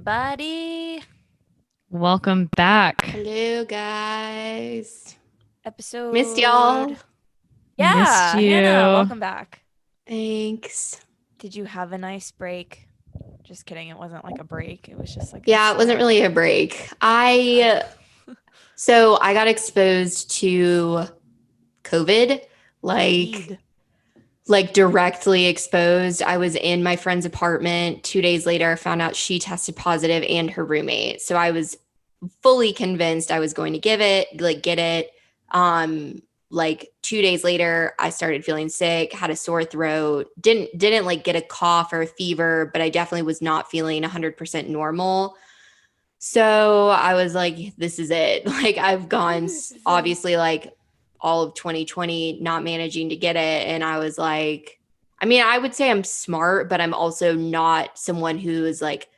everybody. Welcome back. Hello, guys. Episode. Missed y'all. Missed you. Hannah, welcome back. Thanks. Did you have a nice break? Just kidding. It wasn't like a break. It was just like Yeah, it wasn't really a break. So I got exposed to COVID, like directly exposed. I was in my friend's apartment. 2 days later, I found out she tested positive and her roommate. So I was fully convinced I was going to get it. Like 2 days later, I started feeling sick, had a sore throat, didn't like get a cough or a fever, but I definitely was not feeling 100% normal. So I was like, this is it. Like I've gone obviously like all of 2020 not managing to get it. And I was like, I mean, I would say I'm smart, but I'm also not someone who is like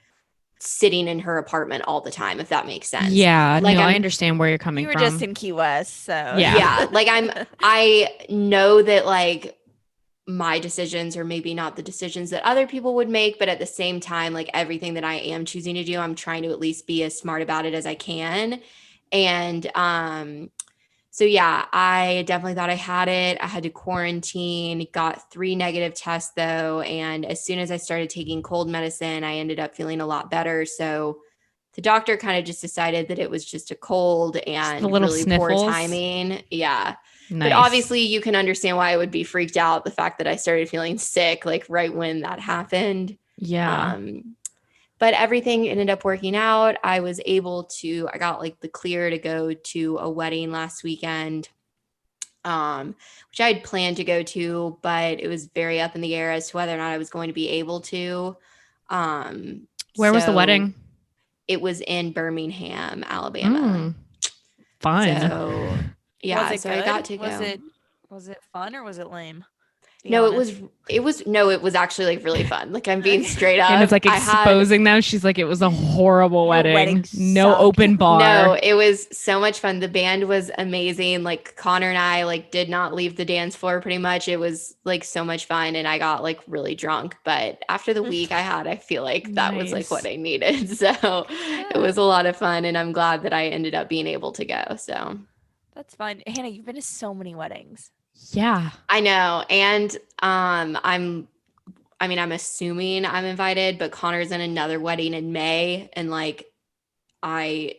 sitting in her apartment all the time, if that makes sense. Yeah, like I understand where you're coming You were from. just in Key West, so Yeah. Like I know that like my decisions are maybe not the decisions that other people would make, but at the same time, like everything that I am choosing to do, I'm trying to at least be as smart about it as I can. And so yeah, I definitely thought I had it. I had to quarantine, got 3 negative tests though. And as soon as I started taking cold medicine, I ended up feeling a lot better. So the doctor kind of just decided that it was just a cold and really sniffles. poor timing. Yeah. Nice. But obviously you can understand why I would be freaked out. The fact that I started feeling sick, like right when that happened. Yeah. But everything ended up working out. I got like the clear to go to a wedding last weekend, which I had planned to go to, but it was very up in the air as to whether or not I was going to be able to. Where was the wedding? It was in Birmingham, Alabama. Fun. So yeah, was it good? I got to go. Was it fun or was it lame? No, it was actually like really fun. Like I'm being straight up. And it's like exposing them. She's like, it was a horrible wedding. No sucked. open bar. No, it was so much fun. The band was amazing. Like Connor and I like did not leave the dance floor pretty much. It was like so much fun and I got like really drunk. But after the week I had, I feel like that was like what I needed. So it was a lot of fun and I'm glad that I ended up being able to go. So that's fun. Hannah, you've been to so many weddings. Yeah. I know. And I'm assuming I'm invited, but Connor's in another wedding in May. And like, I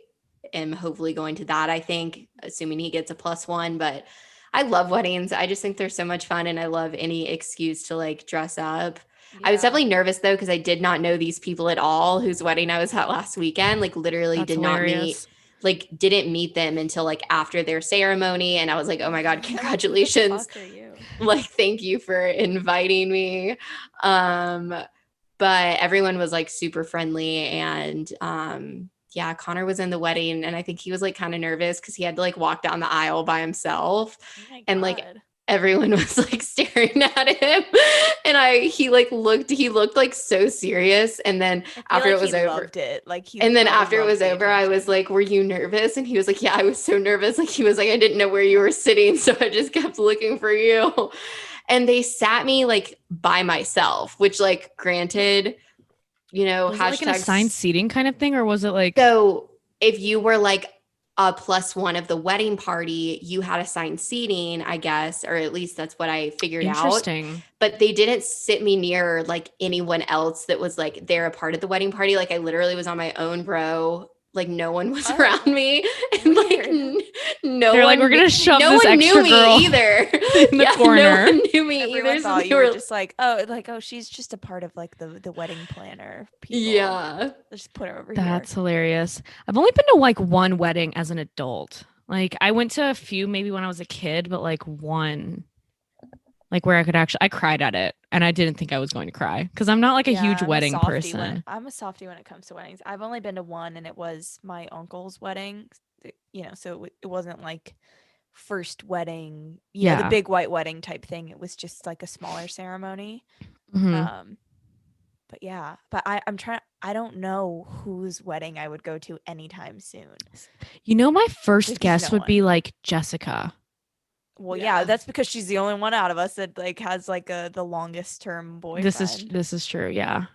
am hopefully going to that, I think, assuming he gets a +1. But I love weddings. I just think they're so much fun. And I love any excuse to like dress up. Yeah. I was definitely nervous though, because I did not know these people at all whose wedding I was at last weekend. Like literally didn't meet them until like after their ceremony. And I was like, oh my God, congratulations. Like, thank you for inviting me. But everyone was like super friendly and yeah, Connor was in the wedding and I think he was like kind of nervous because he had to like walk down the aisle by himself. And like everyone was like staring at him and he looked like so serious. And then after it was over, after it was over, I was like, were you nervous? And he was like, yeah, I was so nervous. Like he was like, I didn't know where you were sitting. So I just kept looking for you. And they sat me like by myself, which like granted, you know, was it like an assigned seating kind of thing? Or was it like, so if you were like a +1 of the wedding party, you had assigned seating, I guess, or at least that's what I figured out. Interesting. But they didn't sit me near like anyone else that was like there a part of the wedding party. Like I literally was on my own row. Like no one was around me. And like they're like, we're gonna shove this extra girl either in the corner. No one knew me either. So you were just like, oh, she's just a part of like the wedding planner people. Yeah. Let's just put her over here. here. That's hilarious. I've only been to like one wedding as an adult. Like I went to a few maybe when I was a kid, but like one like where I cried at it and I didn't think I was going to cry because I'm not like a huge wedding person. I'm a softie when it comes to weddings. I've only been to one and it was my uncle's wedding, you know, so it wasn't like first wedding, you know, the big white wedding type thing. It was just like a smaller ceremony. Mm-hmm. But yeah, but I don't know whose wedding I would go to anytime soon. You know, my first guess would be like Jessica. Well, yeah, that's because she's the only one out of us that like has like the longest term boyfriend. This is true. Yeah.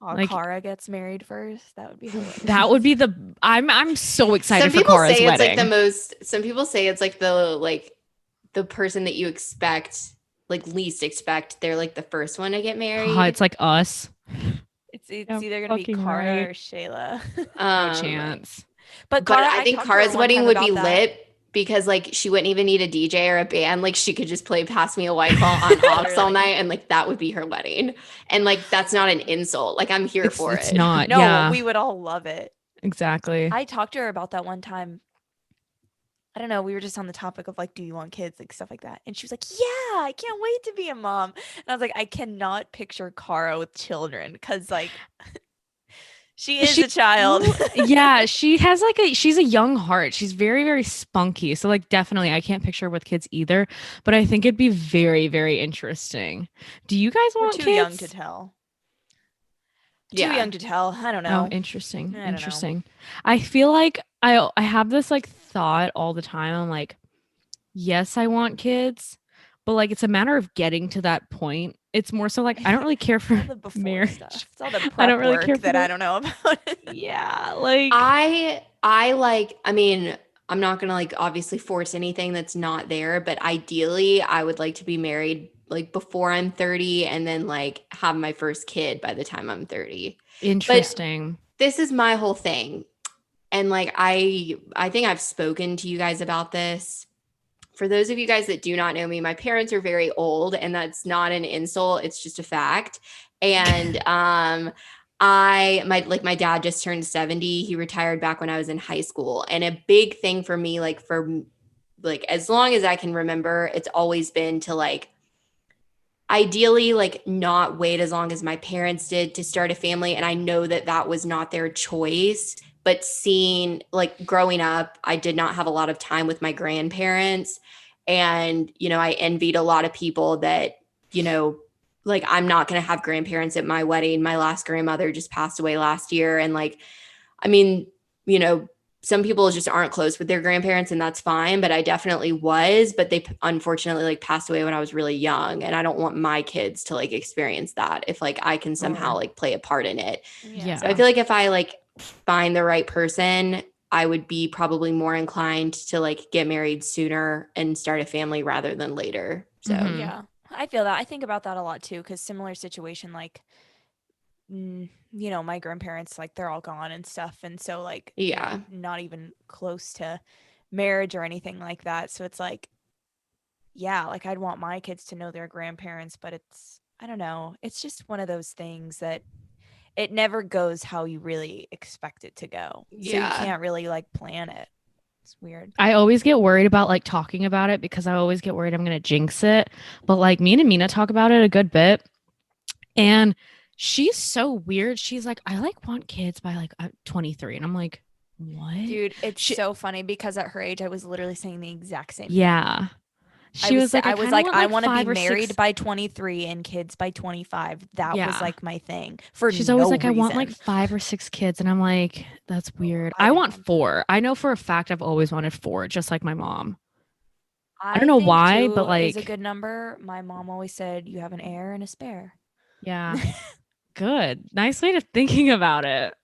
Like Cara gets married first. That would be hilarious. that would be the I'm so excited Some for people Cara's say it's wedding. like the most. Some people say it's like the person that you expect, like least expect. They're like the first one to get married. It's like us. It's either gonna be Cara or Shayla. No chance. But Cara, Cara, I think talked to her Cara's one wedding time would about be that. lit because like she wouldn't even need a DJ or a band. Like she could just play "Pass Me a White Claw" on aux all night, and like that would be her wedding. And like that's not an insult. Like I'm here for it. It's not. No, Yeah, we would all love it. exactly. I talked to her about that one time. I don't know. We were just on the topic of like, do you want kids, like stuff like that, and she was like, "Yeah, I can't wait to be a mom." And I was like, I cannot picture Cara with children because like. She is a child. Yeah, she's a young heart. She's very, very spunky. So like definitely I can't picture her with kids either. But I think it'd be very, very interesting. Do you guys want kids? Too young to tell. Too young to tell. I don't know. Oh, interesting. I don't know. I feel like I have this like thought all the time. I'm like, yes, I want kids, but like it's a matter of getting to that point. It's more so like I don't really care for the before marriage stuff. It's all the prep I don't really care for that I don't know about. Yeah, like I like. I mean, I'm not gonna like obviously force anything that's not there, but ideally, I would like to be married like before I'm 30, and then like have my first kid by the time I'm 30. Interesting. But this is my whole thing, and like I think I've spoken to you guys about this. For those of you guys that do not know me, my parents are very old, and that's not an insult. It's just a fact. And my dad just turned 70. He retired back when I was in high school. And a big thing for me, like for like as long as I can remember, it's always been to like ideally like not wait as long as my parents did to start a family. And I know that that was not their choice. But seeing like growing up, I did not have a lot of time with my grandparents. And, you know, I envied a lot of people that, you know, like I'm not going to have grandparents at my wedding. My last grandmother just passed away last year. And like, I mean, you know, some people just aren't close with their grandparents and that's fine. But I definitely was, but they unfortunately like passed away when I was really young. And I don't want my kids to like experience that if like I can somehow like play a part in it. Yeah. So I feel like if I like find the right person, I would be probably more inclined to like get married sooner and start a family rather than later. So yeah, I feel that. I think about that a lot too, because similar situation, like, you know, my grandparents, like they're all gone and stuff. And so like, yeah, not even close to marriage or anything like that. So it's like, yeah, like I'd want my kids to know their grandparents, but it's, I don't know. It's just one of those things that it never goes how you really expect it to go. So you can't really like plan it. It's weird. I always get worried about like talking about it because I always get worried I'm going to jinx it. But like me and Mina talk about it a good bit. And she's so weird. She's like, I like want kids by like 23. And I'm like, what? Dude, it's so funny because at her age, I was literally saying the exact same thing. Yeah. I was like, I want to be married by 23 and kids by 25. That was like my thing. She's always like, I want like 5 or 6 kids. And I'm like, that's weird. I want 4. I know for a fact I've always wanted 4, just like my mom. I don't know why, but like, is a good number. My mom always said, you have an heir and a spare. Yeah. Good. Nice way of thinking about it.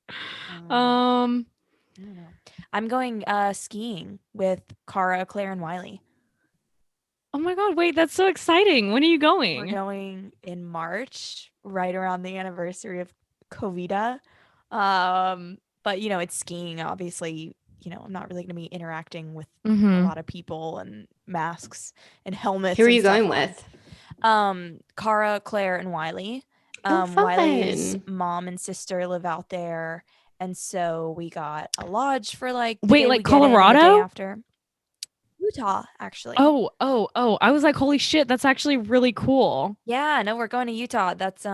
I don't know. I'm going skiing with Cara, Claire, and Wiley. Oh my God, wait, that's so exciting. When are you going? We're going in March, right around the anniversary of COVID. But you know, it's skiing, obviously, you know, I'm not really going to be interacting with a lot of people and masks and helmets. Who are you going with? Cara, Claire, and Wiley. Wiley's mom and sister live out there. And so we got a lodge for like Colorado? After. Utah, actually. Oh. I was like, holy shit, that's actually really cool. Yeah, no, we're going to Utah. That's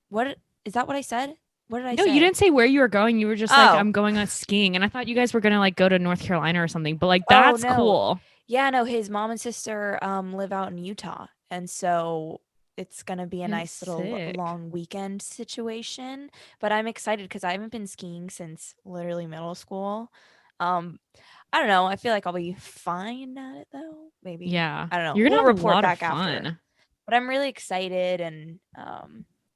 what is that what I said? What did I say? No, you didn't say where you were going. You were just like, I'm going on skiing. And I thought you guys were gonna like go to North Carolina or something, but like that's cool. Yeah, no, his mom and sister live out in Utah. And so it's gonna be a nice little long weekend situation. But I'm excited because I haven't been skiing since literally middle school. I don't know. I feel like I'll be fine at it though. Maybe. Yeah. I don't know. You're gonna we'll have report a lot back of fun. after. But I'm really excited and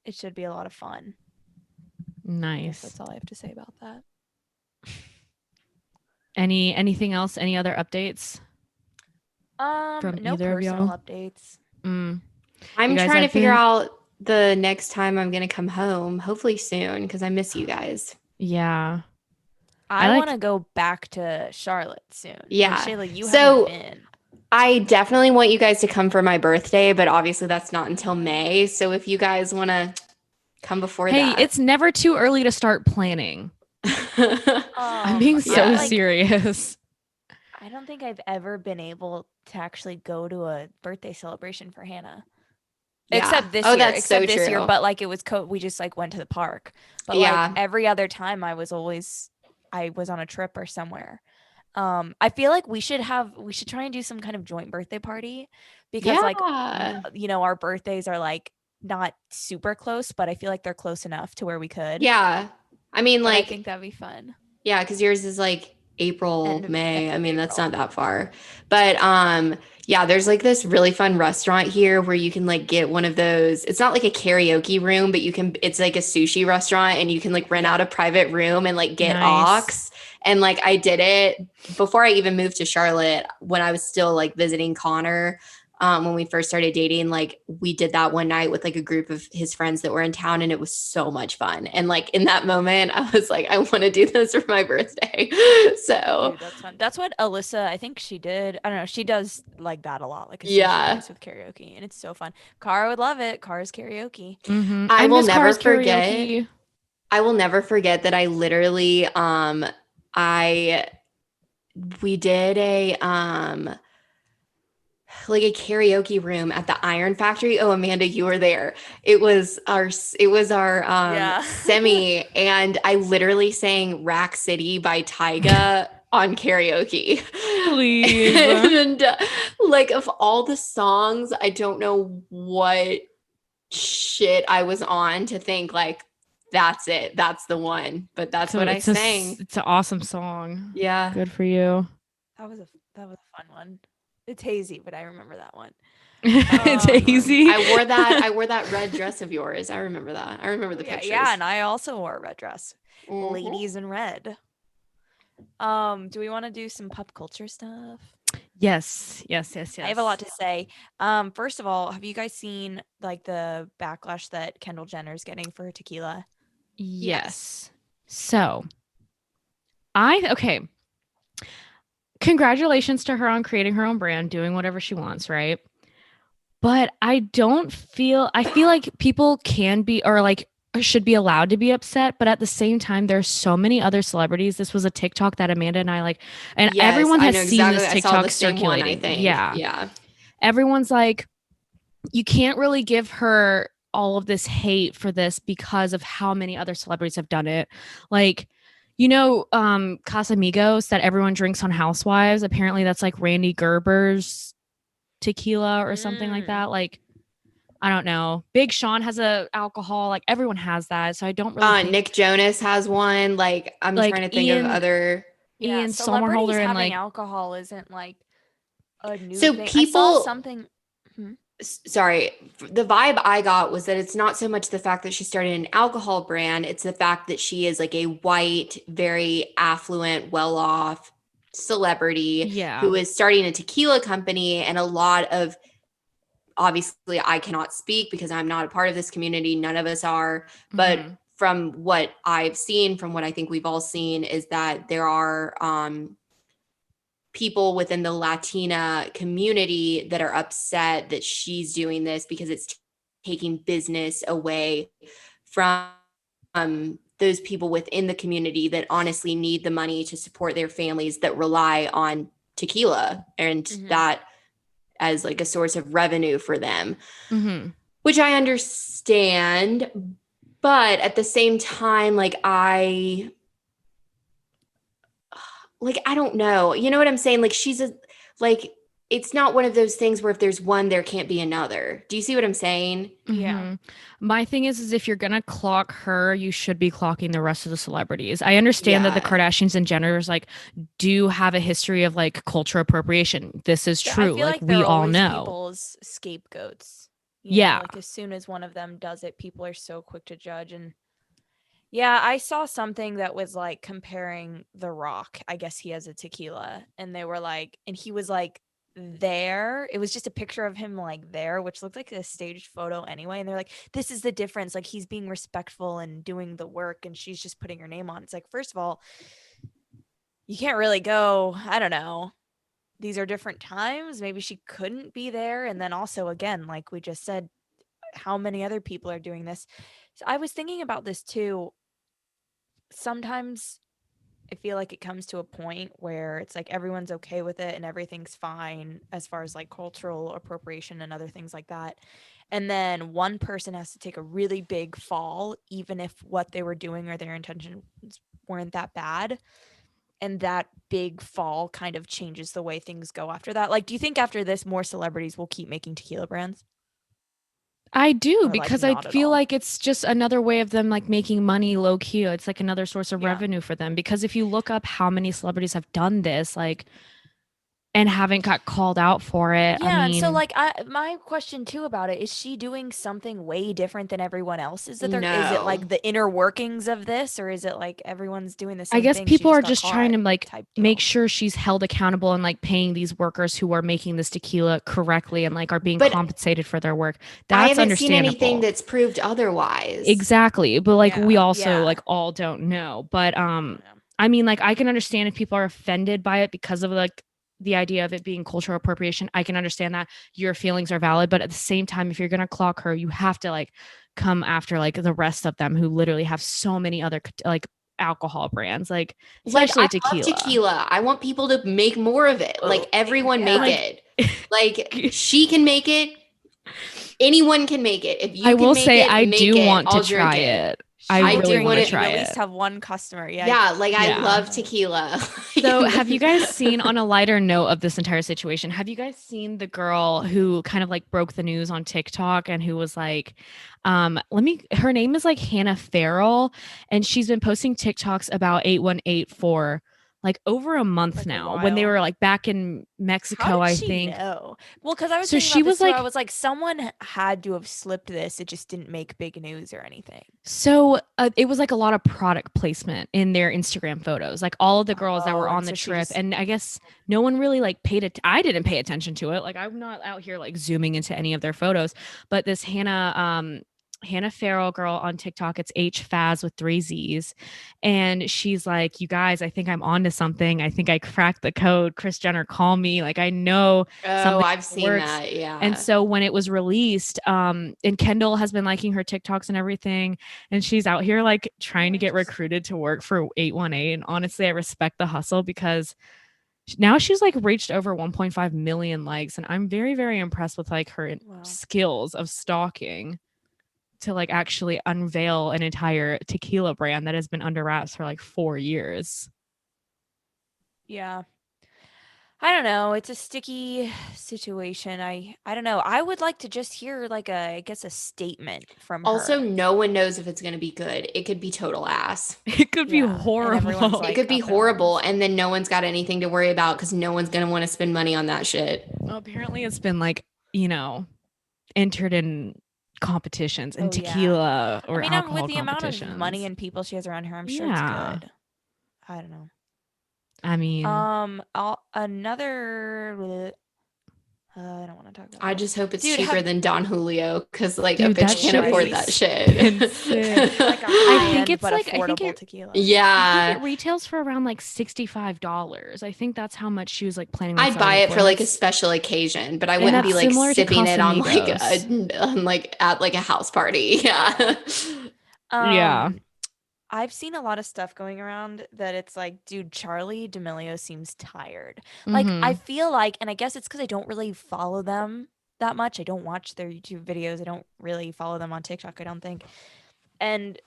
it should be a lot of fun. Nice. That's all I have to say about that. Anything else? Any other updates? From no personal updates. I'm trying to figure out the next time I'm gonna come home. Hopefully soon, because I miss you guys. Yeah. I want to go back to Charlotte soon. Yeah. Shayla, you haven't been. I definitely want you guys to come for my birthday, but obviously that's not until May. So if you guys want to come before that. Hey, it's never too early to start planning. I'm being so serious. I don't think I've ever been able to actually go to a birthday celebration for Hannah. Yeah. Except this year. That's so this true. year, but like it was we just like went to the park. But like every other time I was on a trip or somewhere. I feel like we should try and do some kind of joint birthday party because like our birthdays are like not super close, but I feel like they're close enough to where we could. Yeah. I mean, like, I think that'd be fun. Yeah, because yours is like April, May. I mean, that's not that far. But there's like this really fun restaurant here where you can like get one of those. It's not like a karaoke room, but it's like a sushi restaurant and you can like rent out a private room and like get aux. And like I did it before I even moved to Charlotte when I was still like visiting Connor. When we first started dating, like we did that one night with like a group of his friends that were in town and it was so much fun. And like in that moment, I was like, I want to do this for my birthday. So dude, that's fun. That's what Alyssa, I think she did. I don't know. She does like that a lot. Like a sushi with karaoke and it's so fun. Cara would love it. Cara's karaoke. Mm-hmm. I will never forget. I will never forget that I literally, we did a karaoke room at the Iron Factory. Oh, Amanda, you were there. It was our semi, and I literally sang Rack City by Tyga on karaoke. Please. And like of all the songs, I don't know what shit I was on to think like, that's it. That's the one. But that's what I sang. It's an awesome song. Yeah. Good for you. That was a fun one. It's hazy, but I remember that one. It's hazy. I wore that red dress of yours. I remember that. I remember the pictures. Yeah, and I also wore a red dress. Mm-hmm. Ladies in red. Do we want to do some pop culture stuff? Yes. I have a lot to say. First of all, have you guys seen like the backlash that Kendall Jenner is getting for TEQUILA? Yes. So, congratulations to her on creating her own brand, doing whatever she wants, right? But I feel like people can be or like should be allowed to be upset, but at the same time there's so many other celebrities. This was a TikTok that Amanda and I like, and everyone has seen this TikTok circulating. Yeah. Everyone's like, you can't really give her all of this hate for this because of how many other celebrities have done it. Like, Casamigos that everyone drinks on Housewives. Apparently that's like Randy Gerber's tequila or something like that. Like, I don't know. Big Sean has a alcohol. Like everyone has that. So I don't really think... Nick Jonas has one. Like I'm trying to think of other. Ian Somerhalder and like alcohol isn't like a new thing. People I saw something. Sorry, the vibe I got was that it's not so much the fact that she started an alcohol brand. It's the fact that she is like a white, very affluent, well-off celebrity who is starting a tequila company. And a lot of, obviously I cannot speak because I'm not a part of this community. None of us are. But from what I've seen, from what I think we've all seen, is that there are people within the Latina community that are upset that she's doing this because it's taking business away from those people within the community that honestly need the money to support their families that rely on tequila and that as like a source of revenue for them, which I understand. But at the same time, I don't know. You know what I'm saying? Like it's not one of those things where if there's one, there can't be another. Do you see what I'm saying? Yeah. My thing is if you're going to clock her, you should be clocking the rest of the celebrities. I understand that the Kardashians and Jenners do have a history of cultural appropriation. This is true. I feel like we all know. People's scapegoats. Like as soon as one of them does it, people are so quick to judge. And yeah, I saw something that was like comparing The Rock. I guess he has a tequila, and they were like, and he was like there. It was just a picture of him like there, which looked like a staged photo anyway. And they're like, this is the difference. Like he's being respectful and doing the work, and she's just putting her name on. It's like, first of all, you can't really go, I don't know. These are different times. Maybe she couldn't be there. And then also, again, like we just said, how many other people are doing this? So I was thinking about this too. Sometimes I feel like it comes to a point where it's like everyone's okay with it and everything's fine as far as like cultural appropriation and other things like that. And then one person has to take a really big fall, even if what they were doing or their intentions weren't that bad. And that big fall kind of changes the way things go after that. Like, do you think after this, more celebrities will keep making tequila brands? I do, Or, because like, I not at feel all? like it's just another way of them like making money low key. It's like another source of Yeah. revenue for them. Because if you look up how many celebrities have done this, like, and haven't got called out for it, Yeah, I and so mean, like my question too about it is she doing something way different than everyone else? Is it No. like the inner workings of this, or is it like everyone's doing the I same guess thing? She people just are got just trying caught to like type make deal. sure she's held accountable and like paying these workers who are making this tequila correctly and like are being But compensated for their work. I That's haven't seen anything understandable. that's proved otherwise. Exactly. But like we Yeah, also yeah. like all don't know. But Yeah. I mean, like I can understand if people are offended by it because of like the idea of it being cultural appropriation. I can understand that your feelings are valid, but at the same time, if you're gonna clock her, you have to like come after like the rest of them who literally have so many other like alcohol brands, like Like especially I love tequila. I want people to make more of it. Like everyone make Like- it. Like she can make it. Anyone can make it. If you I can will make say it, I make do it. want to I'll drink try it. it. I I really do want to want try at least it. have one customer. Yeah, like I Yeah. love tequila. So, have you guys seen, on a lighter note of this entire situation, have you guys seen the girl who kind of like broke the news on TikTok and who was like, her name is like Hannah Farrell, and she's been posting TikToks about 818 for like over a month Like a now when they while. were like back in Mexico, How did I she think. know? Well, because I was So thinking she about this was too. like, I was like, someone had to have slipped this. It just didn't make big news or anything. so it was like a lot of product placement in their Instagram photos, like all of the girls that were Oh, and on the so she trip. just And I guess no one really like paid it. I didn't pay attention to it. Like I'm not out here like zooming into any of their photos, but this Hannah Farrell girl on TikTok, it's HFaz with 3 Z's. And she's like, you guys, I think I'm onto something. I think I cracked the code. Kris Jenner, call me. Like I know Oh, something I've seen works. that. Yeah. And so when it was released, and Kendall has been liking her TikToks and everything, and she's out here like trying to get recruited to work for 818. And honestly, I respect the hustle because now she's like reached over 1.5 million likes. And I'm very, very impressed with like her skills of stalking to like actually unveil an entire tequila brand that has been under wraps for like 4 years. Yeah. I don't know. It's a sticky situation. I don't know. I would like to just hear like I guess a statement from Also, her. no one knows if it's going to be good. It could be total ass. It could be Yeah, and everyone's horrible. like It could be up in horrible, arms. and then no one's got anything to worry about because no one's going to want to spend money on that shit. Well, apparently it's been like, entered in competitions and tequila or I mean, alcohol with the amount of money competitions. and people she has around her, I'm sure it's good. I don't know. I mean, another. I don't want to talk about. I that. just hope it's Dude, cheaper than Don Julio because like Dude, a that bitch can't shit afford is that shit. expensive. like a I high think end it's but like affordable tequila. I Yeah, think it retails for around like $65. I think that's how much she was like planning on I'd selling buy it for. for like a special occasion, but I and wouldn't that's be like similar to sipping it on like Casamigos. on like at like a house party. Yeah. Yeah. I've seen a lot of stuff going around that it's like, dude, Charlie D'Amelio seems tired. Like, I Mhm. feel like, and I guess it's because I don't really follow them that much. I don't watch their YouTube videos. I don't really follow them on TikTok, I don't think. And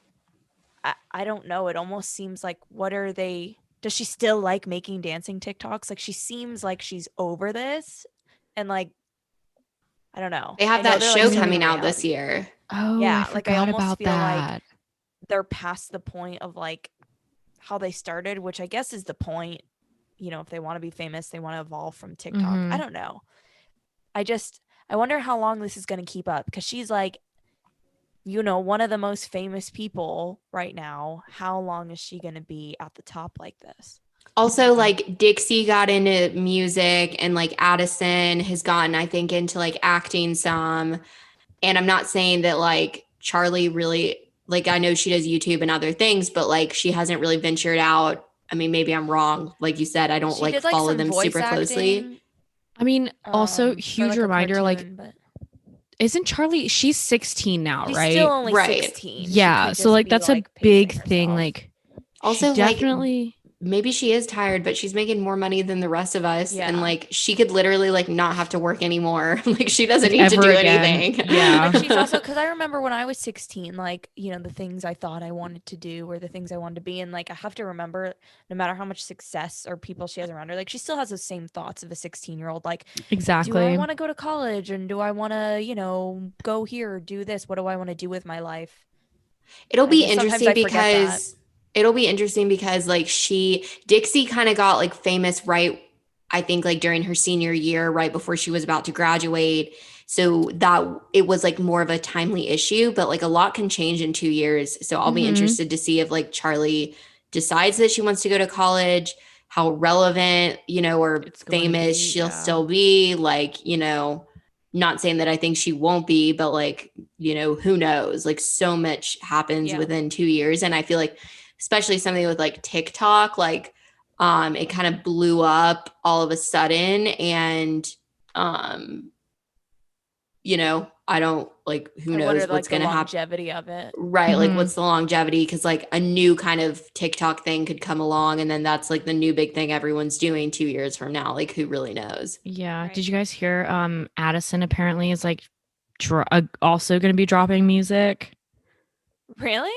I don't know. It almost seems like, what are they? Does she still like making dancing TikToks? Like, she seems like she's over this. And like, I don't know. They have I know that they're show like starting coming a out this reality. year. Oh, Yeah, I like I forgot almost about feel like that. they're past the point of like how they started, which I guess is the point. If they want to be famous, they want to evolve from TikTok. I Mhm. don't know. I wonder how long this is going to keep up, because she's like, one of the most famous people right now. How long is she going to be at the top like this? Also, like Dixie got into music, and like Addison has gotten, I think, into like acting some. And I'm not saying that like Charlie really, like, I know she does YouTube and other things, but like she hasn't really ventured out. I mean, maybe I'm wrong. Like you said, I don't She like did like follow some them voice super closely. acting. I mean, also For huge like a reminder, like, cartoon, but isn't Charlie, she's 16 now, she's right? still only Right. 16. She Yeah. could So just like be, that's a like, big pacing thing. herself. Like, Also, she definitely. maybe she is tired, but she's making more money than the rest of us. Yeah. And like she could literally like not have to work anymore. Like she doesn't Like, need to ever do again. anything. Yeah. Like, she's also, because I remember when I was 16, like, the things I thought I wanted to do or the things I wanted to be. And like, I have to remember, no matter how much success or people she has around her, like, she still has those same thoughts of a 16-year-old. Like, do I Exactly. want to go to college, and do I want to, go here or do this? What do I want to do with my life? It'll I be guess sometimes interesting I forget that. because like Dixie kind of got like famous right, I think like during her senior year, right before she was about to graduate. So that it was like more of a timely issue, but like a lot can change in 2 years. So I'll be interested to see if like Charlie decides that she wants to go to college, how relevant, or It's going to famous be, she'll yeah. still be. Like, not saying that I think she won't be, but like, who knows? Like so much happens Yeah. within 2 years. And I feel like, especially something with like TikTok, like it kind of blew up all of a sudden. And I don't like, who I knows wonder, what's like, the going to happen. longevity of it. Right. Like what's the longevity? Because like a new kind of TikTok thing could come along, and then that's like the new big thing everyone's doing 2 years from now. Like who really knows? Yeah. Right. Did you guys hear Addison apparently is like also going to be dropping music? Really?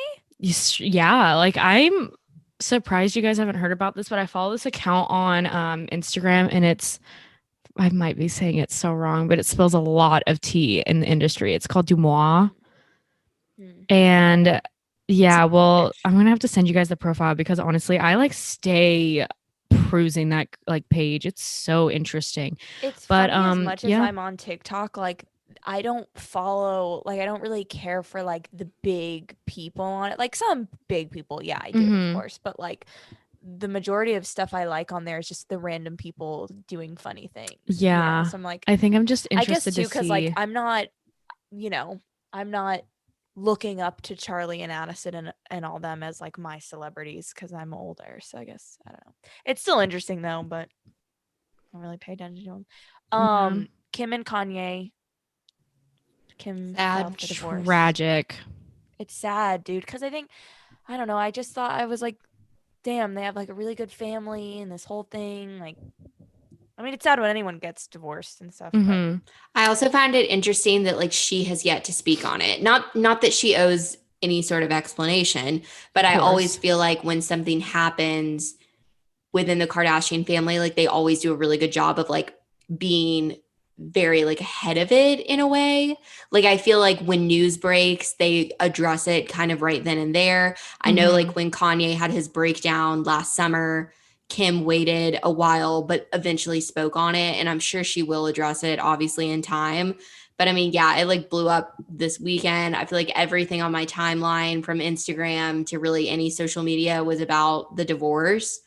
Yeah, like I'm surprised you guys haven't heard about this, but I follow this account on Instagram, and I might be saying it so wrong, but it spills a lot of tea in the industry. It's called Dumois. And yeah, well, I'm gonna have to send you guys the profile, because honestly, I like stay perusing that like page. It's so interesting. It's But funny, as much as yeah. I'm on TikTok, like, I don't follow, like, I don't really care for like the big people on it. Like, some big people, yeah, I do, of course. But like, the majority of stuff I like on there is just the random people doing funny things. Yeah. So I'm like, I think I'm just interested I guess too, because like, see. I'm not looking up to Charlie and Addison and all them as like my celebrities, because I'm older. So I guess, I don't know. It's still interesting though, but I don't really pay attention to them. Kim and Kanye. Kim filed for divorce. Tragic. It's sad, dude, because I don't know, I just thought, I was like, damn, they have like a really good family and this whole thing. Like, I mean, it's sad when anyone gets divorced and stuff. But I also find it interesting that like she has yet to speak on it. Not that she owes any sort of explanation, but I always feel like when something happens within the Kardashian family, like they always do a really good job of like being very like ahead of it in a way. Like I feel like when news breaks, they address it kind of right then and there. I know like when Kanye had his breakdown last summer, Kim waited a while, but eventually spoke on it. And I'm sure she will address it, obviously, in time. But I mean, yeah, it like blew up this weekend. I feel like everything on my timeline, from Instagram to really any social media, was about the divorce.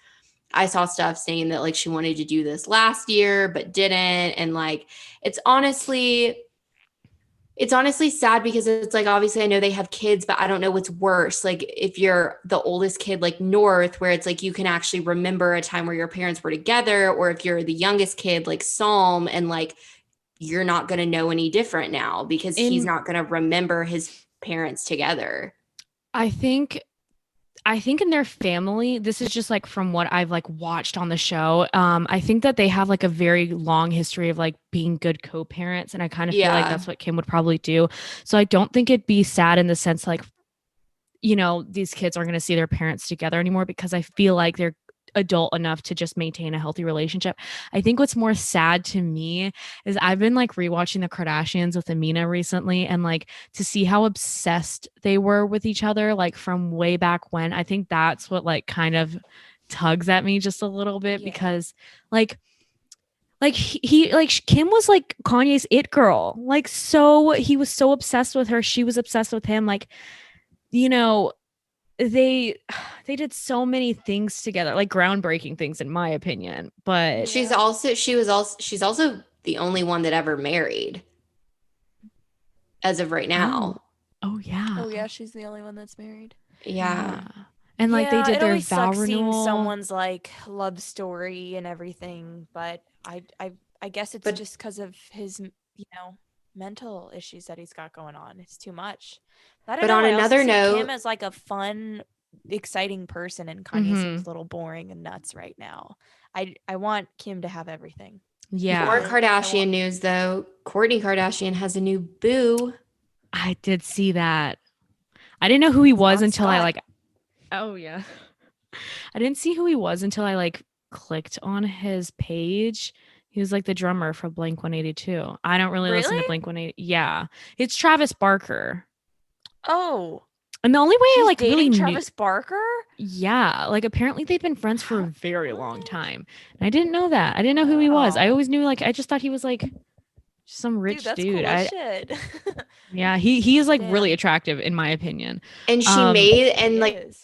I saw stuff saying that like she wanted to do this last year, but didn't. And like, it's honestly sad, because it's like, obviously I know they have kids, but I don't know what's worse. Like if you're the oldest kid, like North, where it's like you can actually remember a time where your parents were together, or if you're the youngest kid, like Psalm, and like you're not going to know any different now, because he's not going to remember his parents together. I think in their family, this is just like from what I've like watched on the show. I think that they have like a very long history of like being good co-parents. And I kind of feel like that's what Kim would probably do. So I don't think it'd be sad in the sense like, these kids aren't going to see their parents together anymore, because I feel like they're adult enough to just maintain a healthy relationship. I think what's more sad to me is I've been like rewatching the Kardashians with Amina recently, and like to see how obsessed they were with each other, like from way back when. I think that's what like kind of tugs at me just a little bit, because like Like he like Kim was like Kanye's it girl. Like so he was so obsessed with her. She was obsessed with him. Like, you know, they did so many things together, like groundbreaking things in my opinion. But she's also the only one that ever married as of right now. Oh yeah. Oh yeah, she's the only one that's married. Yeah. And like they did their vow sucks seeing renewal. someone's like love story and everything, but I guess it's just because of his, you know, mental issues that he's got going on. It's too much. But on another note, Kim is like a fun, exciting person, and Kanye seems a little boring and nuts right now. I want Kim to have everything. Yeah. More Kardashian news though. Kourtney Kardashian has a new boo. I did see that. I didn't know who he was until Scott. I like. Oh yeah. I didn't see who he was until I like clicked on his page. He was like the drummer for Blink-182. I don't really listen to Blink-182. Yeah, it's Travis Barker. Oh, and the only way I like dating really Travis Barker. Yeah, like apparently they've been friends for a very long time. And I didn't know that. I didn't know who he was. I always knew like I just thought he was like some rich dude. Cool shit. Yeah, he is like really attractive in my opinion. And she made and like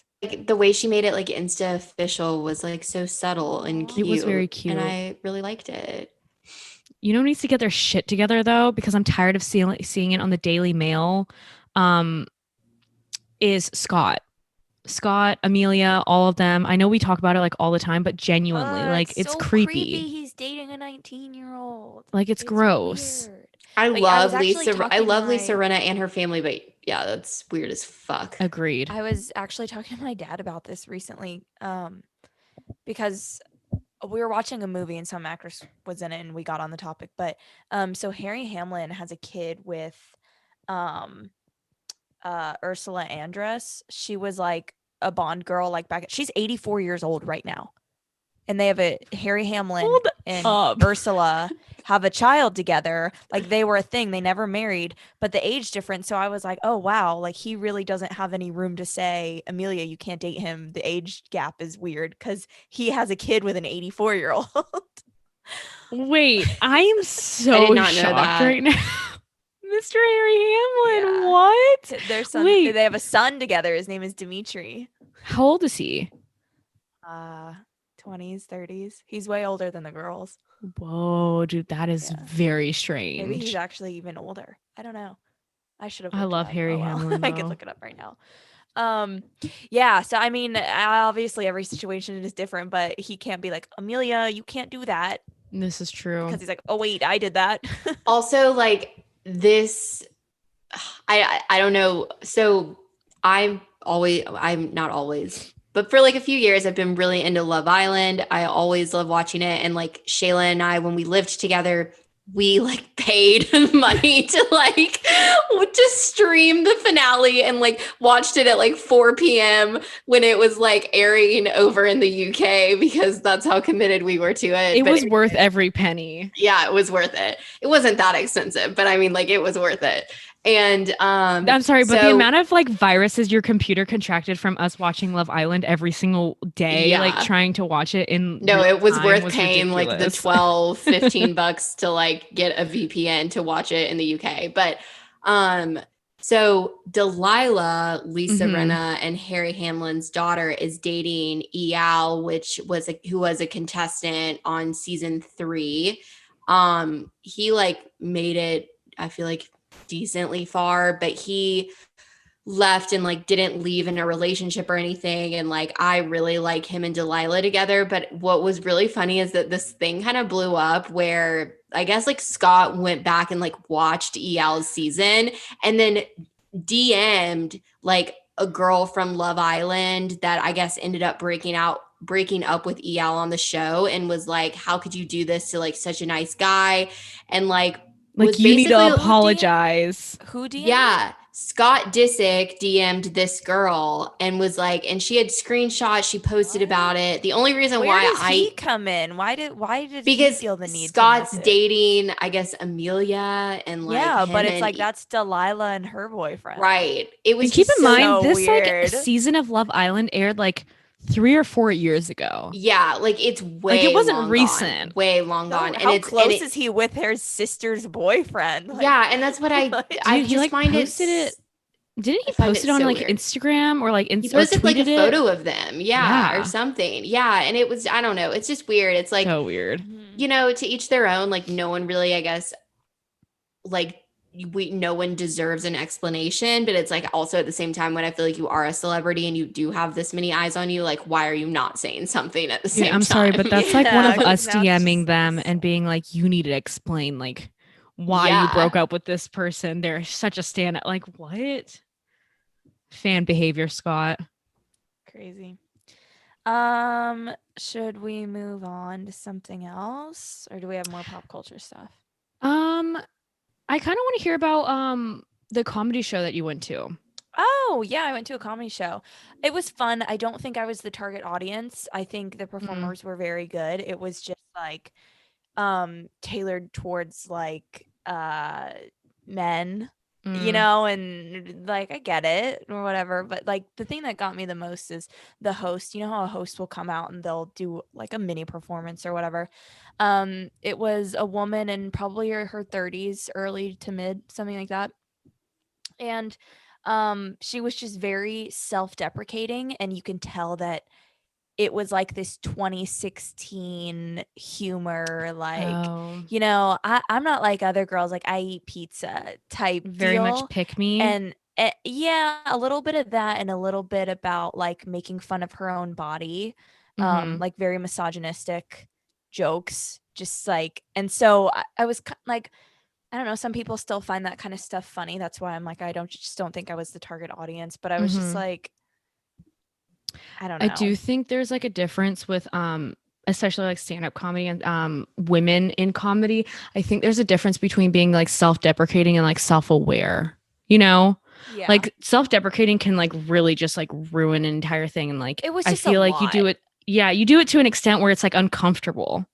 the way she made it like Insta official was like so subtle and cute. It was very cute. And I really liked it. You know who needs to get their shit together though, because I'm tired of seeing it on the Daily Mail, is Scott, Amelia, all of them. I know we talk about it like all the time, but genuinely, like it's so creepy. He's dating a 19-year-old. Like it's gross. Weird. I love Lisa Rinna and her family, but yeah, that's weird as fuck. Agreed. I was actually talking to my dad about this recently, because we were watching a movie and some actress was in it and we got on the topic. But so Harry Hamlin has a kid with Ursula Andress. She was like a Bond girl, like she's 84 years old right now. And they have Harry Hamlin and Ursula have a child together. Like they were a thing. They never married, but the age difference. So I was like, oh, wow. Like he really doesn't have any room to say, Amelia, you can't date him. The age gap is weird because he has a kid with an 84-year-old. Wait, I am so shocked right now. Mr. Harry Hamlin, what? Their son, they have a son together. His name is Dimitri. How old is he? 20s, 30s. He's way older than the girls. Whoa, dude, that is very strange. Maybe he's actually even older. I don't know. I should have. I love Harry Hamlin. I could look it up right now. Yeah. So I mean, obviously every situation is different, but he can't be like, Amelia, you can't do that. This is true. Because he's like, oh wait, I did that. Also, like this, I don't know. So I'm not always. But for like a few years, I've been really into Love Island. I always love watching it. And like Shayla and I, when we lived together, we like paid money to stream the finale and like watched it at like 4 p.m. when it was like airing over in the UK because that's how committed we were to it. It was worth every penny. Yeah, it was worth it. It wasn't that expensive, but I mean, like it was worth it. And I'm sorry, but the amount of like viruses your computer contracted from us watching Love Island every single day, like trying to watch it it was worth paying ridiculous. Like the 12, 15 bucks to like get a VPN to watch it in the UK. But so Delilah, Lisa Rinna, and Harry Hamlin's daughter is dating Eyal, who was a contestant on season 3. He like made it, I feel like, decently far, but he left and like didn't leave in a relationship or anything. And like I really like him and Delilah together. But what was really funny is that this thing kind of blew up where I guess like Scott went back and like watched Eyal's season and then DM'd like a girl from Love Island that I guess ended up breaking up with Eyal on the show and was like, how could you do this to like such a nice guy? And like you need to apologize. Who DM'd? Yeah. Scott Disick DM'd this girl and was like, and she had screenshots. She posted about it. The only reason why does he come in? Why did he feel the need? Scott's dating, I guess, Amelia and like but it's like that's Delilah and her boyfriend, right? It was. And keep in mind this weird. Like season of Love Island aired like 3 or 4 years ago. Yeah, like it's way like it wasn't long recent. gone, way long gone. How And close is he with her sister's boyfriend? Like, yeah, and that's what I he like posted it. Didn't he post it on like weird. Instagram or like he posted like a photo of them, or something. Yeah, and it was, I don't know, it's just weird. It's like so weird. You know, to each their own. Like no one really, I guess, like no one deserves an explanation, but it's like also at the same time when I feel like you are a celebrity and you do have this many eyes on you, like why are you not saying something at the same time? I'm sorry, but that's like one of us DMing them and being like, you need to explain like why you broke up with this person. They're such a stand-up. Like what? Fan behavior, Scott. Crazy. Should we move on to something else, or do we have more pop culture stuff? I kind of want to hear about the comedy show that you went to. Oh, yeah, I went to a comedy show. It was fun. I don't think I was the target audience. I think the performers were very good. It was just like tailored towards like men, you know, and like I get it or whatever, but like the thing that got me the most is the host. You know how a host will come out and they'll do like a mini performance or whatever. It was a woman in probably her 30s, early to mid, something like that. And she was just very self-deprecating, and you can tell that it was like this 2016 humor, like, you know, I'm not like other girls, like I eat pizza type very deal. much pick me. And yeah, a little bit of that and a little bit about like making fun of her own body, like very misogynistic jokes, just like, and so I was like, I don't know, some people still find that kind of stuff funny. That's why I'm like, I don't think I was the target audience, but I was just like, I don't know. I do think there's like a difference with especially like stand-up comedy and women in comedy. I think there's a difference between being like self-deprecating and like self-aware, you know? Yeah. Like self-deprecating can like really just like ruin an entire thing. And like it was just I feel like you do it. Yeah, you do it to an extent where it's like uncomfortable.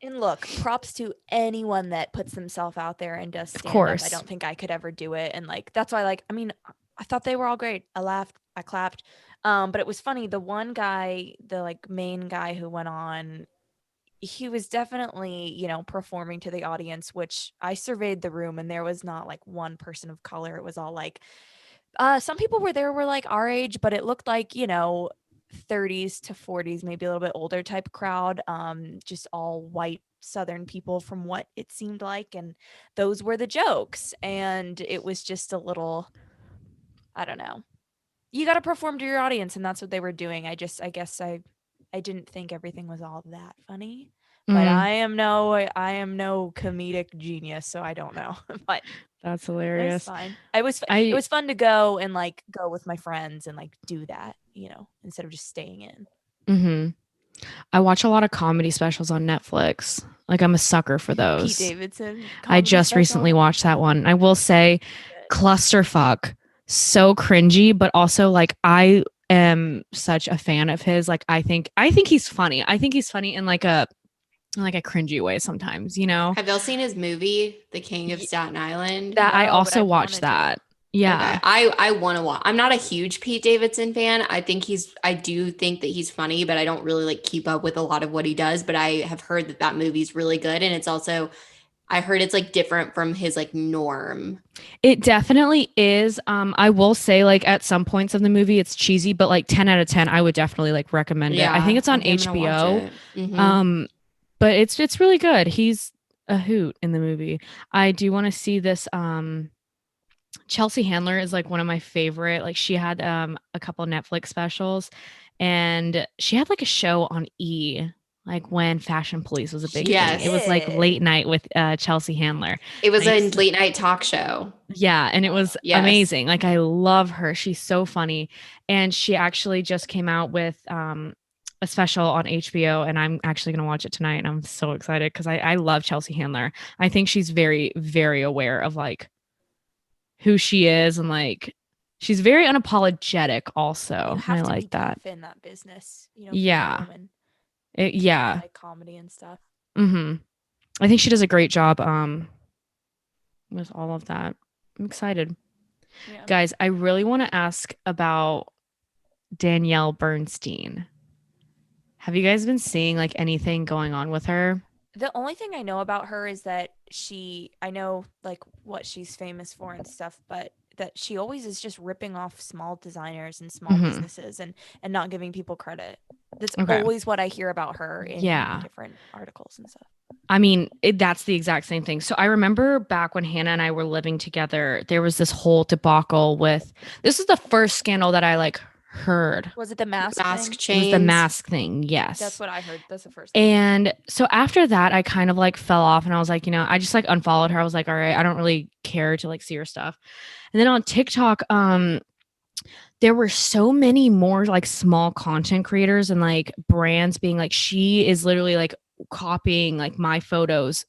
And look, props to anyone that puts themselves out there and does stand up. I don't think I could ever do it. And like, that's why, like, I mean, I thought they were all great. I laughed, I clapped. But it was funny. The one guy, the like main guy who went on, he was definitely, you know, performing to the audience, which I surveyed the room and there was not like one person of color. It was all like, some people were like our age, but it looked like, you know, 30s to 40s, maybe a little bit older type crowd, just all white Southern people from what it seemed like, and those were the jokes, and it was just a little, I don't know, you got to perform to your audience, and that's what they were doing. I guess I didn't think everything was all that funny, but I am no comedic genius, so I don't know. But that's hilarious. It was fine. It was fun to go and like go with my friends and like do that, you know, instead of just staying in. I watch a lot of comedy specials on Netflix. Like I'm a sucker for those. Pete Davidson. I just recently watched that one. I will say, clusterfuck, so cringy, but also like I am such a fan of his. Like I think he's funny. I think he's funny in like a cringy way sometimes, you know. Have y'all seen his movie, The King of Staten Island? That I also watched that. Yeah. Okay. I want to watch. I'm not a huge Pete Davidson fan. I do think that he's funny, but I don't really like keep up with a lot of what he does. But I have heard that movie's really good. And it's also, I heard it's like different from his like norm. It definitely is. I will say like at some points of the movie it's cheesy, but like 10 out of 10, I would definitely like recommend it. I think it's on HBO. But it's really good. He's a hoot in the movie. I do want to see this. Chelsea Handler is like one of my favorite. Like she had a couple Netflix specials, and she had like a show on E, like when Fashion Police was a big thing. It was like late night with Chelsea Handler. It was a late night talk show. Yeah, and it was amazing. Like I love her. She's so funny, and she actually just came out with a special on HBO, and I'm actually going to watch it tonight. And I'm so excited because I love Chelsea Handler. I think she's very, very aware of like who she is, and like she's very unapologetic also. I like that in that business, you know. Yeah. Like comedy and stuff. I think she does a great job with all of that. I'm excited. Guys, I really want to ask about Danielle Bernstein. Have you guys been seeing like anything going on with her? The only thing I know about her is that I know like what she's famous for and stuff, but that she always is just ripping off small designers and small businesses and not giving people credit. That's always what I hear about her in different articles and stuff. I mean, that's the exact same thing. So I remember back when Hannah and I were living together, there was this whole debacle with, this is the first scandal that I like heard. Was it the mask chain? It was the mask thing. Yes. That's what I heard. That's the first thing. And so after that, I kind of like fell off and I was like, I just like unfollowed her. I was like, all right, I don't really care to like see her stuff. And then on TikTok, there were so many more like small content creators and like brands being like, she is literally like copying like my photos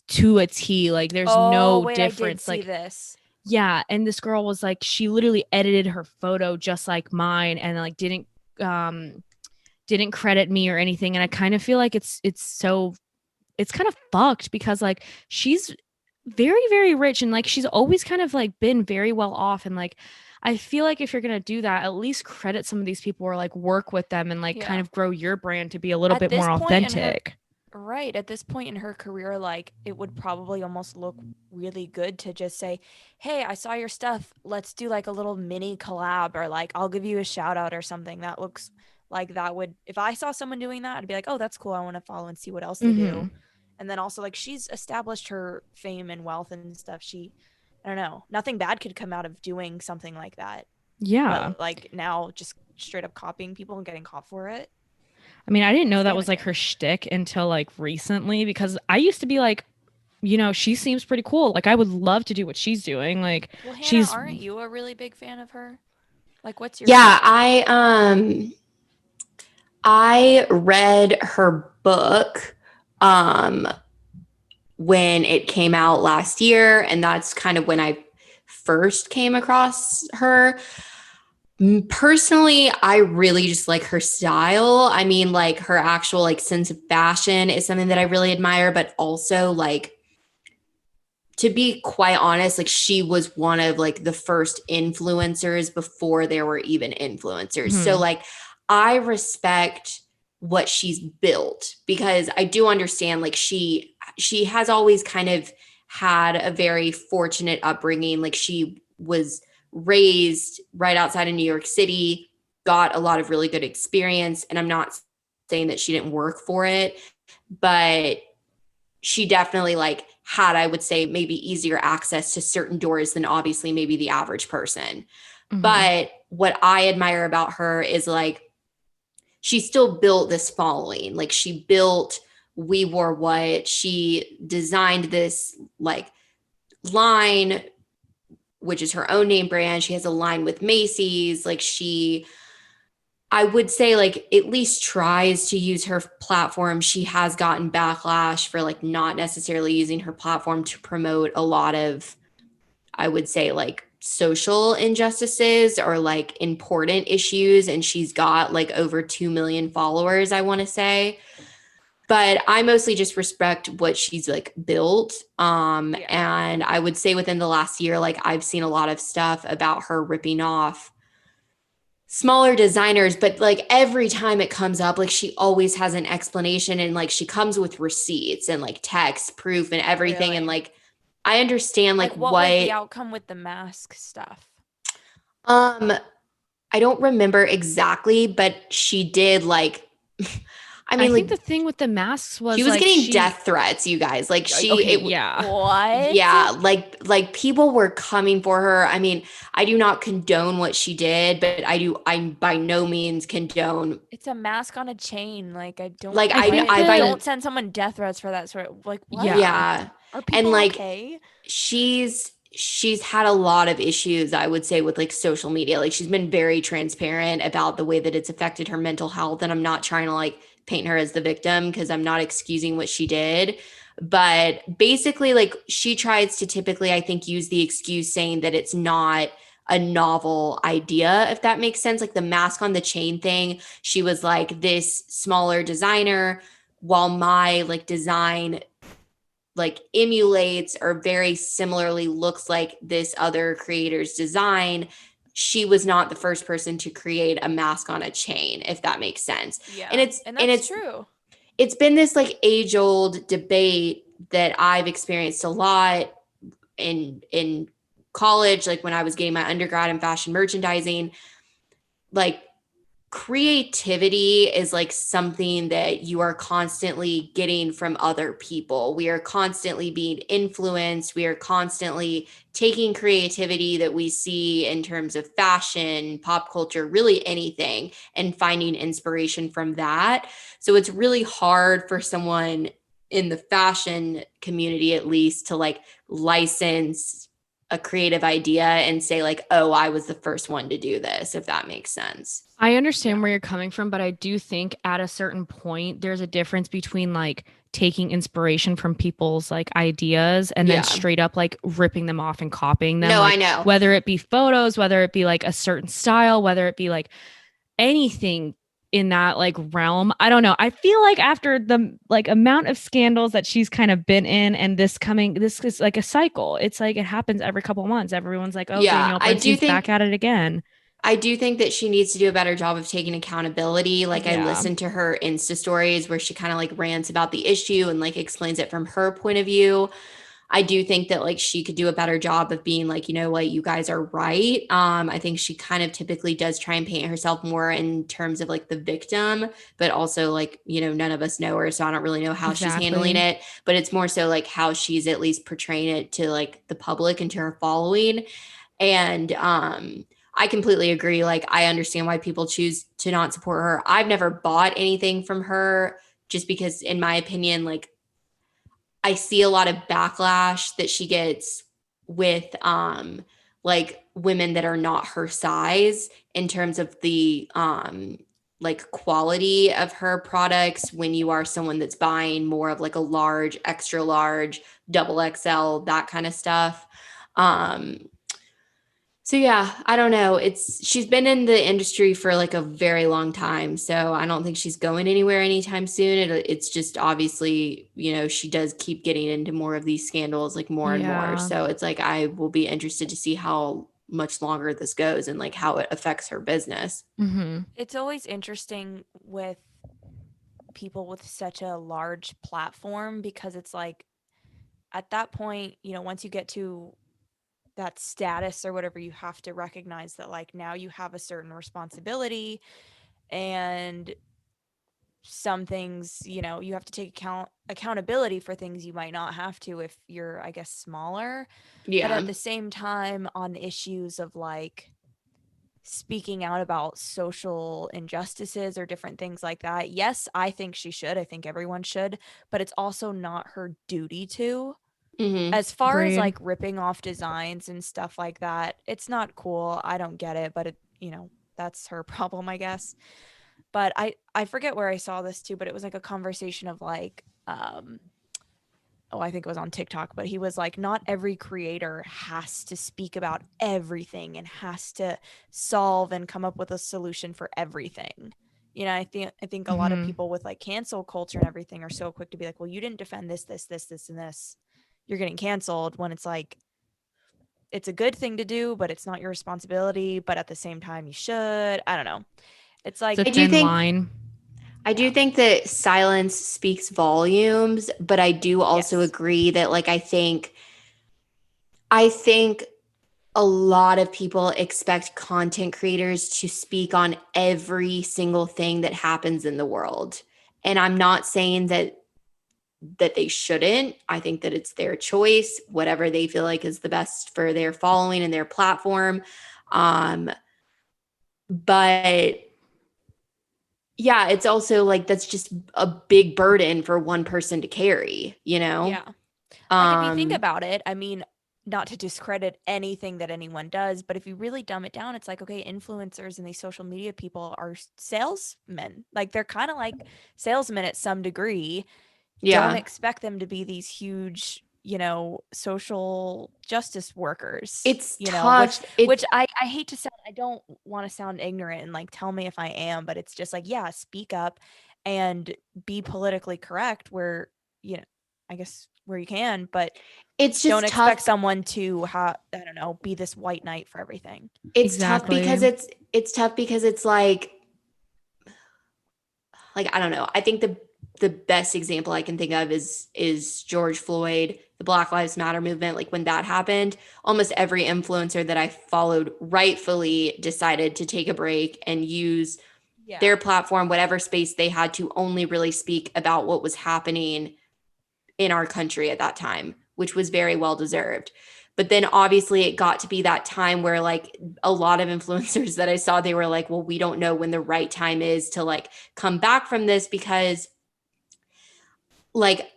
to a T. Like there's no difference. I did see this. Yeah. And this girl was like, she literally edited her photo just like mine and like didn't credit me or anything. And I kind of feel like it's kind of fucked because like she's very, very rich and like she's always kind of like been very well off. And like I feel like if you're gonna do that, at least credit some of these people or like work with them and like kind of grow your brand to be a little bit more authentic. Right. At this point in her career, like it would probably almost look really good to just say, hey, I saw your stuff. Let's do like a little mini collab or like I'll give you a shout out or something. That looks like that would, if I saw someone doing that, I'd be like, oh, that's cool. I want to follow and see what else they do. And then also like she's established her fame and wealth and stuff. I don't know, nothing bad could come out of doing something like that. Yeah. But like now just straight up copying people and getting caught for it. I mean, I didn't know that was like her shtick until like recently because I used to be like, she seems pretty cool. Like I would love to do what she's doing. Like well, Hannah, aren't you a really big fan of her? Like what's your favorite? I read her book when it came out last year, and that's kind of when I first came across her. Personally, I really just like her style. I mean, like her actual like sense of fashion is something that I really admire, but also like, to be quite honest, like she was one of like the first influencers before there were even influencers. So like I respect what she's built because I do understand like she has always kind of had a very fortunate upbringing. Like she was raised right outside of New York City, got a lot of really good experience. And I'm not saying that she didn't work for it, but she definitely like had, I would say, maybe easier access to certain doors than obviously maybe the average person. But what I admire about her is like, she still built this following. Like she built We Wore What. She designed this like line, which is her own name brand. She has a line with Macy's. Like I would say like at least tries to use her platform. She has gotten backlash for like not necessarily using her platform to promote a lot of, I would say like social injustices or like important issues. And she's got like over 2 million followers, I want to say. But I mostly just respect what she's like built. And I would say within the last year, like I've seen a lot of stuff about her ripping off smaller designers, but like every time it comes up, like she always has an explanation and like she comes with receipts and like text proof and everything. Really? And like, I understand like what was the outcome with the mask stuff? I don't remember exactly, but she did like, I think the thing with the masks was she was like, getting death threats, you guys. Like what? Yeah, like people were coming for her. I mean, I do not condone what she did, but I by no means condone. It's a mask on a chain. Like I don't like I don't send someone death threats for that sort of like what? Yeah. Are people and like okay? She's had a lot of issues, I would say, with like social media. Like she's been very transparent about the way that it's affected her mental health. And I'm not trying to like paint her as the victim because I'm not excusing what she did. But basically, like she tries to typically, I think, use the excuse saying that it's not a novel idea, if that makes sense. Like the mask on the chain thing, she was like this smaller designer while my like design like emulates or very similarly looks like this other creator's design. she was not the first person to create a mask on a chain, if that makes sense. Yeah. And that's true. It's been this like age-old debate that I've experienced a lot in college, like when I was getting my undergrad in fashion merchandising. Like, creativity is like something that you are constantly getting from other people. We are constantly being influenced. We are constantly taking creativity that we see in terms of fashion, pop culture, really anything, and finding inspiration from that. So it's really hard for someone in the fashion community, at least, to like license a creative idea and say like, oh, I was the first one to do this, if that makes sense. I understand where you're coming from, but I do think at a certain point there's a difference between like taking inspiration from people's like ideas and then straight up like ripping them off and copying them. No, like, I know. Whether it be photos, whether it be like a certain style, whether it be like anything in that like realm. I don't know. I feel like after the like amount of scandals that she's kind of been in, and this is like a cycle. It's like it happens every couple of months. Everyone's like, oh, Danielle Bernstein's back at it again. I do think that she needs to do a better job of taking accountability. Like, I listened to her Insta stories where she kind of like rants about the issue and like explains it from her point of view. I do think that like she could do a better job of being like, you know what, you guys are right. I think she kind of typically does try and paint herself more in terms of like the victim, but also like, you know, none of us know her, so I don't really know how she's handling it. But it's more so like how she's at least portraying it to like the public and to her following. And I completely agree. Like, I understand why people choose to not support her. I've never bought anything from her just because, in my opinion, like, I see a lot of backlash that she gets with like women that are not her size in terms of the like quality of her products when you are someone that's buying more of like a large, extra large, double XL, that kind of stuff. So yeah, I don't know. She's been in the industry for like a very long time, so I don't think she's going anywhere anytime soon. It's just obviously, you know, she does keep getting into more of these scandals, like more and more. So it's like I will be interested to see how much longer this goes and like how it affects her business. Mm-hmm. It's always interesting with people with such a large platform because it's like at that point, you know, once you get to that status or whatever, you have to recognize that like now you have a certain responsibility, and some things, you know, you have to take accountability for things you might not have to if you're, I guess, smaller. Yeah. But at the same time, on issues of like speaking out about social injustices or different things like that, yes, I think she should. I think everyone should, but it's also not her duty to. Mm-hmm. As far as like ripping off designs and stuff like that, it's not cool. I don't get it, but it, you know, that's her problem, I guess. But I forget where I saw this too, but it was like a conversation of like I think it was on TikTok, but he was like, not every creator has to speak about everything and has to solve and come up with a solution for everything. You know, I think a lot of people with like cancel culture and everything are so quick to be like, well, you didn't defend this, and this. You're getting canceled, when it's like, it's a good thing to do, but it's not your responsibility. But at the same time, you should. I don't know. It's like, it's a thin line. I do think that silence speaks volumes, but I do also agree that like I think a lot of people expect content creators to speak on every single thing that happens in the world. And I'm not saying that they shouldn't. I think that it's their choice, whatever they feel like is the best for their following and their platform. But yeah, it's also like that's just a big burden for one person to carry, you know? Yeah. Like, if you think about it, I mean, not to discredit anything that anyone does, but if you really dumb it down, it's like, okay, influencers and these social media people are salesmen. Like, they're kind of like salesmen at some degree. Yeah. Don't expect them to be these huge, you know, social justice workers. It's tough. Which I hate to sound, I don't want to sound ignorant and like tell me if I am, but it's just like, yeah, speak up and be politically correct where, you know, I guess where you can, but it's just don't tough. expect someone to be this white knight for everything. It's tough because it's tough because it's like I don't know. I think the best example I can think of is George Floyd, the Black Lives Matter movement. Like when that happened, almost every influencer that I followed rightfully decided to take a break and use their platform, whatever space they had, to only really speak about what was happening in our country at that time, which was very well deserved. But then obviously it got to be that time where like a lot of influencers that I saw, they were like, well, we don't know when the right time is to like come back from this, because like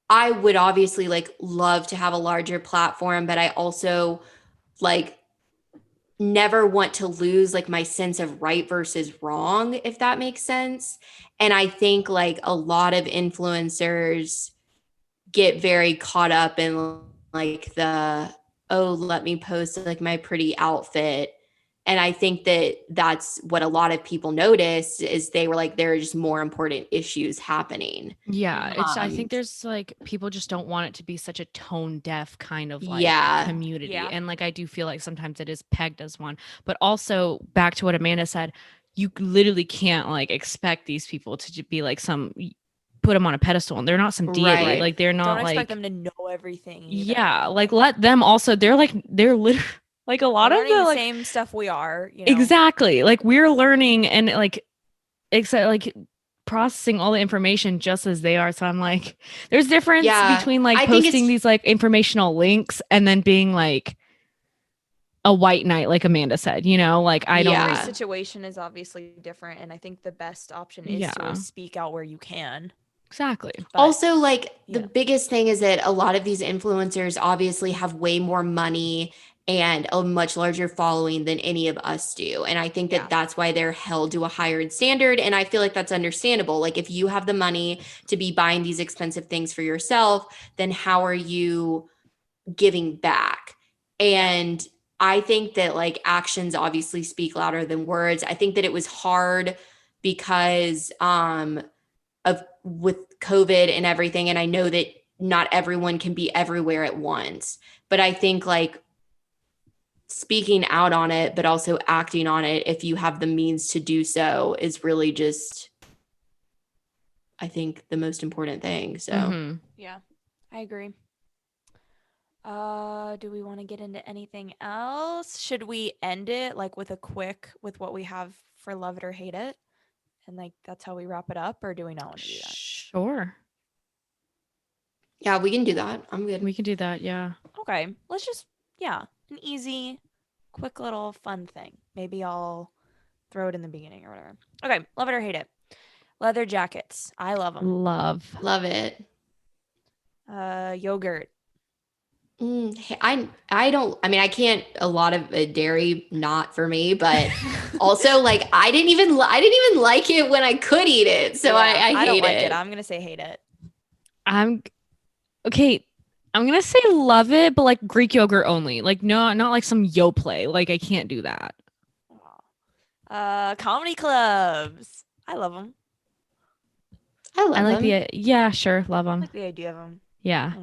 I would obviously like love to have a larger platform, but I also like never want to lose like my sense of right versus wrong, if that makes sense. And I think like a lot of influencers get very caught up in like let me post like my pretty outfit. And I think that that's what a lot of people noticed, is they were like, there are just more important issues happening. Yeah. I think there's like, people just don't want it to be such a tone deaf kind of like community. Yeah. And like, I do feel like sometimes it is pegged as one, but also back to what Amanda said, you literally can't like expect these people to be like put them on a pedestal, and they're not some deity. Right. Like they're not Don't like, expect them to know everything either. Yeah. Like let them also, they're literally like a lot of the like, same stuff we are, you know? Exactly. Like we're learning and like, except like processing all the information just as they are. So I'm like, there's difference between like posting these like informational links and then being like a white knight, like Amanda said, you know, like I don't. Every situation is obviously different, and I think the best option is to speak out where you can. Exactly. But, also, like the biggest thing is that a lot of these influencers obviously have way more money and a much larger following than any of us do. And I think that that's why they're held to a higher standard. And I feel like that's understandable. Like if you have the money to be buying these expensive things for yourself, then how are you giving back? And I think that like actions obviously speak louder than words. I think that it was hard because with COVID and everything. And I know that not everyone can be everywhere at once, but I think like speaking out on it, but also acting on it, if you have the means to do so, is really just, I think, the most important thing. So yeah, I agree. Do we want to get into anything else? Should we end it like with what we have for love it or hate it? And like, that's how we wrap it up, or do we not want to do that? Sure. Yeah, we can do that. I'm good. We can do that. Yeah. Okay. Let's just, an easy, quick little fun thing. Maybe I'll throw it in the beginning or whatever. Okay. Love it or hate it. Leather jackets. I love them. Love it. Yogurt. I can't, a lot of dairy, not for me, but also like I didn't even like it when I could eat it. So I hate don't like it. I'm going to say hate it. I'm going to say love it, but like Greek yogurt only. Like no, not like some Yoplait. Like I can't do that. Comedy clubs. I love them. I like them. Sure. Love them. I like the idea of them. Yeah.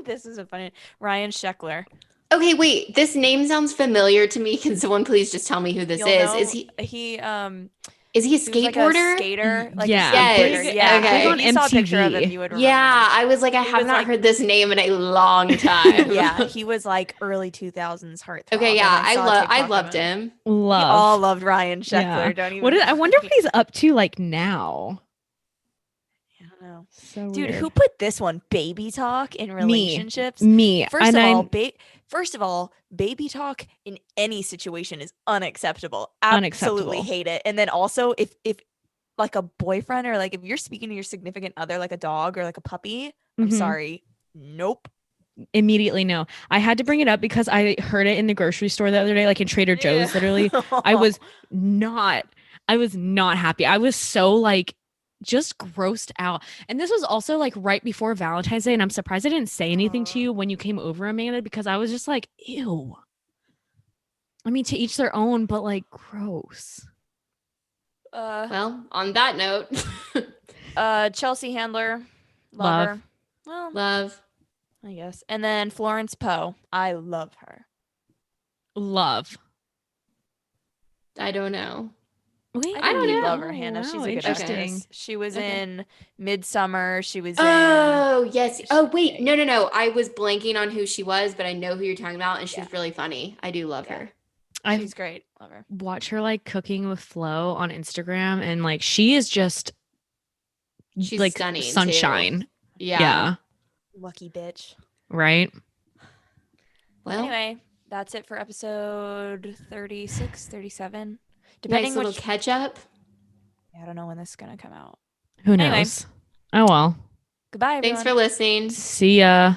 This is a funny Ryan Sheckler. Okay, wait. This name sounds familiar to me. Can someone please just tell me who this is? Know, is he a skateboarder? Like a skater? Like yes. Yeah. Okay. If you saw a picture of him, you would remember. Yeah, I was like, I have not heard this name in a long time. Yeah, he was like early 2000s heartthrob. Okay, yeah, I loved him. We all loved Ryan Sheckler. Don't even. I wonder what he's up to like now. I don't know. So dude, weird. who put this one? Baby talk in relationships? Me. First of all, baby talk in any situation is unacceptable. Absolutely hate it. And then also if like a boyfriend or like if you're speaking to your significant other like a dog or like a puppy, I'm sorry. Nope. Immediately no. I had to bring it up because I heard it in the grocery store the other day, like in Trader Joe's, literally. I was not happy. I was so like just grossed out. And this was also like right before Valentine's Day, and I'm surprised I didn't say anything to you when you came over, Amanda, because I was just like, ew. I mean, to each their own, but like gross. Well, on that note, Chelsea Handler, Love Love. her. Well, Love. I guess. And then Florence Poe. I love her. Love. I don't know. Wait, I don't you'd know. love her, Hannah. She's a good interesting. actress. She was Okay. in Midsummer. She was Oh, yes. Oh, wait. in. No. I was blanking on who she was, but I know who you're talking about, and she's really funny. I do love her. She's great. Love her. Watch her like cooking with Flo on Instagram, and like she is just She's like stunning, sunshine. too. Yeah. Lucky bitch. Right. Well, Anyway, that's it for episode 36, 37. nice little catch up. I don't know when this is gonna come out. Who knows? Anyway. Oh well. Goodbye, everyone. Thanks for listening. See ya.